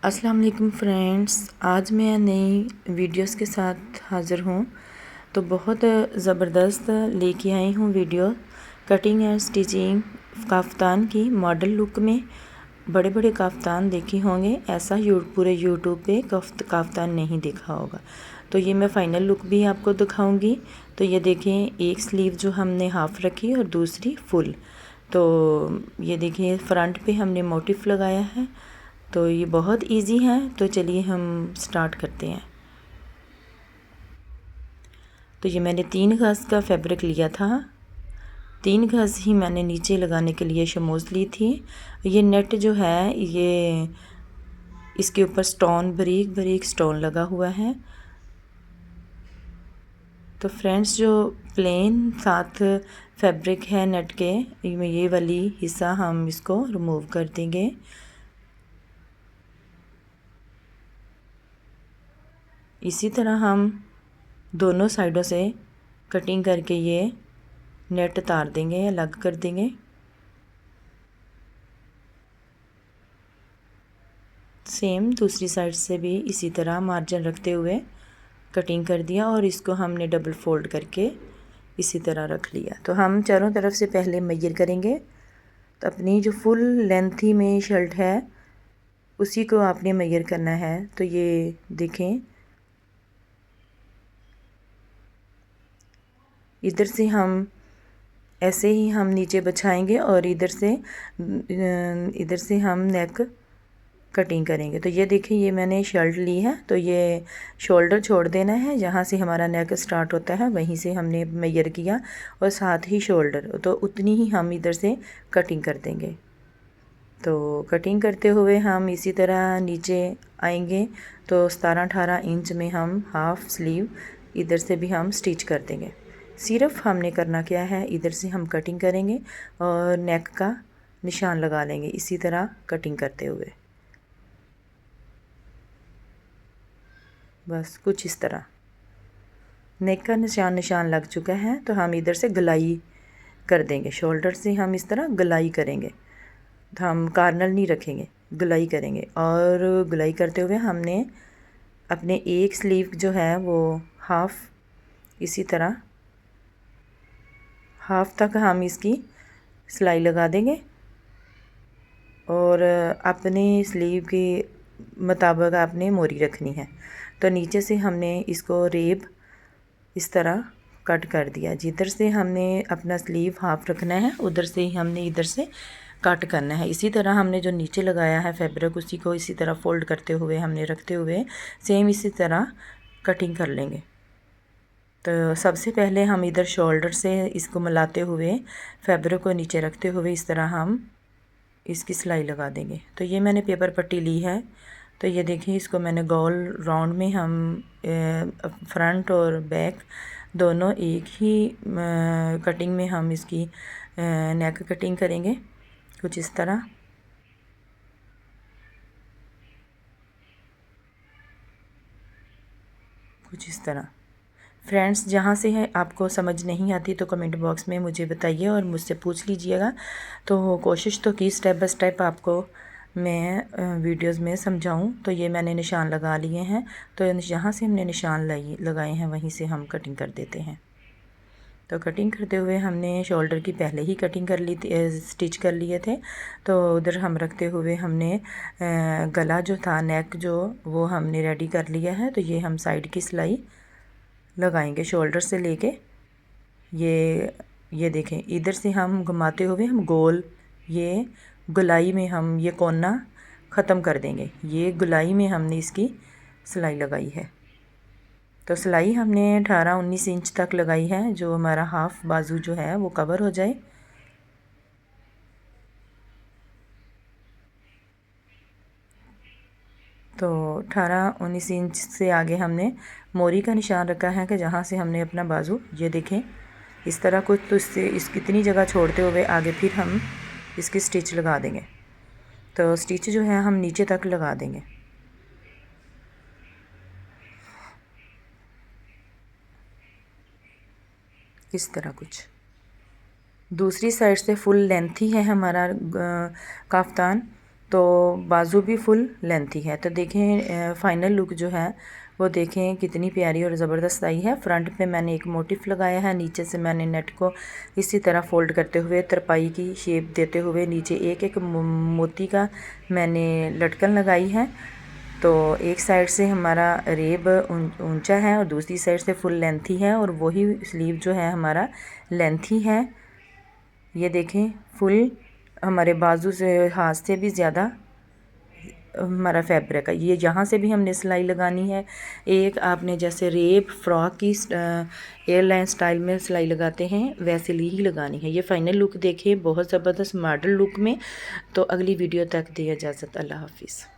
अस्सलाम वालेकुम फ्रेंड्स, आज मैं नई वीडियोस के साथ हाज़िर हूँ। तो बहुत ज़बरदस्त लेके आई हूँ video cutting and stitching kaftan की मॉडल लुक में। बड़े बड़े काफ्तान देखे होंगे, ऐसा पूरे यूट्यूब पे काफ्तान नहीं देखा होगा। तो ये मैं फ़ाइनल लुक भी आपको दिखाऊंगी। तो ये देखें, एक स्लीव जो हमने हाफ़ रखी और दूसरी फुल। तो ये देखिए, फ्रंट पे हमने मोटिफ लगाया है। तो ये बहुत इजी है। तो चलिए हम स्टार्ट करते हैं। तो ये मैंने 3 गज़ का फैब्रिक लिया था। 3 गज़ ही मैंने नीचे लगाने के लिए शमोज ली थी। ये नेट जो है, ये इसके ऊपर स्टोन, बारीक बारीक स्टोन लगा हुआ है। तो फ्रेंड्स, जो प्लेन साथ फैब्रिक है नेट के, ये वाली हिस्सा हम इसको रिमूव कर देंगे। इसी तरह हम दोनों साइडों से कटिंग करके ये नेट उतार देंगे, अलग कर देंगे। सेम दूसरी साइड से भी इसी तरह मार्जिन रखते हुए कटिंग कर दिया और इसको हमने डबल फोल्ड करके इसी तरह रख लिया। तो हम चारों तरफ से पहले मेजर करेंगे। तो अपनी जो फुल लेंथ ही में शर्ट है उसी को आपने मेजर करना है। तो ये देखें, इधर से हम ऐसे ही हम नीचे बिछाएंगे और इधर से हम नेक कटिंग करेंगे। तो ये देखिए, ये मैंने शर्ट ली है। तो ये शोल्डर छोड़ देना है, जहाँ से हमारा नेक स्टार्ट होता है वहीं से हमने मेजर किया और साथ ही शोल्डर, तो उतनी ही हम इधर से कटिंग कर देंगे। तो कटिंग करते हुए हम इसी तरह नीचे आएंगे। तो 17-18 इंच में हम हाफ़ स्लीव इधर से भी हम स्टिच कर देंगे। सिर्फ हमने करना क्या है, इधर से हम कटिंग करेंगे और नेक का निशान लगा लेंगे इसी तरह कटिंग करते हुए। बस कुछ इस तरह नेक का निशान लग चुका है। तो हम इधर से गलाई कर देंगे, शोल्डर से हम इस तरह गलाई करेंगे। तो हम कार्नर नहीं रखेंगे, गलाई करेंगे। और गलाई करते हुए हमने अपने एक स्लीव जो है वो हाफ़, इसी तरह हाफ़ तक हम इसकी सिलाई लगा देंगे और अपने स्लीव के मुताबिक आपने मोरी रखनी है। तो नीचे से हमने इसको रेब इस तरह कट कर दिया। जिधर से हमने अपना स्लीव हाफ रखना है उधर से ही हमने इधर से कट करना है। इसी तरह हमने जो नीचे लगाया है फैब्रिक, उसी को इसी तरह फोल्ड करते हुए हमने रखते हुए सेम इसी तरह कटिंग कर लेंगे। तो सबसे पहले हम इधर शोल्डर से इसको मिलाते हुए फैब्रिक को नीचे रखते हुए इस तरह हम इसकी सिलाई लगा देंगे। तो ये मैंने पेपर पट्टी ली है। तो ये देखिए, इसको मैंने गोल राउंड में हम फ्रंट और बैक दोनों एक ही कटिंग में हम इसकी नेक कटिंग करेंगे, कुछ इस तरह। कुछ इस तरह फ्रेंड्स, जहाँ से है आपको समझ नहीं आती तो कमेंट बॉक्स में मुझे बताइए और मुझसे पूछ लीजिएगा। तो कोशिश तो की स्टेप बाय स्टेप आपको मैं वीडियोस में समझाऊं। तो ये मैंने निशान लगा लिए हैं। तो जहाँ से हमने निशान लगाए हैं वहीं से हम कटिंग कर देते हैं। तो कटिंग करते हुए हमने शोल्डर की पहले ही कटिंग कर ली थी, स्टिच कर लिए थे। तो उधर हम रखते हुए हमने गला जो था, नेक जो, वो हमने रेडी कर लिया है। तो ये हम साइड की सिलाई लगाएंगे शोल्डर से लेके ये देखें, इधर से हम घुमाते हुए हम गोल ये गुलाई में हम ये कोना ख़त्म कर देंगे। ये गुलाई में हमने इसकी सिलाई लगाई है। तो सिलाई हमने 18-19 इंच तक लगाई है, जो हमारा हाफ बाजू जो है वो कवर हो जाए। तो 18-19 इंच से आगे हमने मोरी का निशान रखा है कि जहाँ से हमने अपना बाजू, ये देखें इस तरह कुछ, तो इससे इतनी जगह छोड़ते हुए आगे फिर हम इसकी स्टिच लगा देंगे। तो स्टिच जो है हम नीचे तक लगा देंगे इस तरह। कुछ दूसरी साइड से फुल लेंथ ही है हमारा काफ्तान। तो बाजू भी फुल लेंथी है। तो देखें फ़ाइनल लुक जो है वो देखें कितनी प्यारी और ज़बरदस्त आई है। फ्रंट पे मैंने एक मोटिफ लगाया है, नीचे से मैंने नेट को इसी तरह फोल्ड करते हुए तरपाई की शेप देते हुए नीचे एक एक मोती का मैंने लटकन लगाई है। तो एक साइड से हमारा रेब ऊंचा है और दूसरी साइड से फुल लेंथी है, और वही स्लीव जो है हमारा लेंथी है। ये देखें फुल हमारे बाजू से हाथ से भी ज़्यादा हमारा फैब्रिक है। ये जहाँ से भी हमने सिलाई लगानी है, एक आपने जैसे रेप फ्रॉक की एयरलाइन स्टाइल में सिलाई लगाते हैं वैसे ही लगानी है। ये फाइनल लुक देखें बहुत ज़बरदस्त मॉडल लुक में। तो अगली वीडियो तक दी इजाज़त। अल्लाह हाफिज़।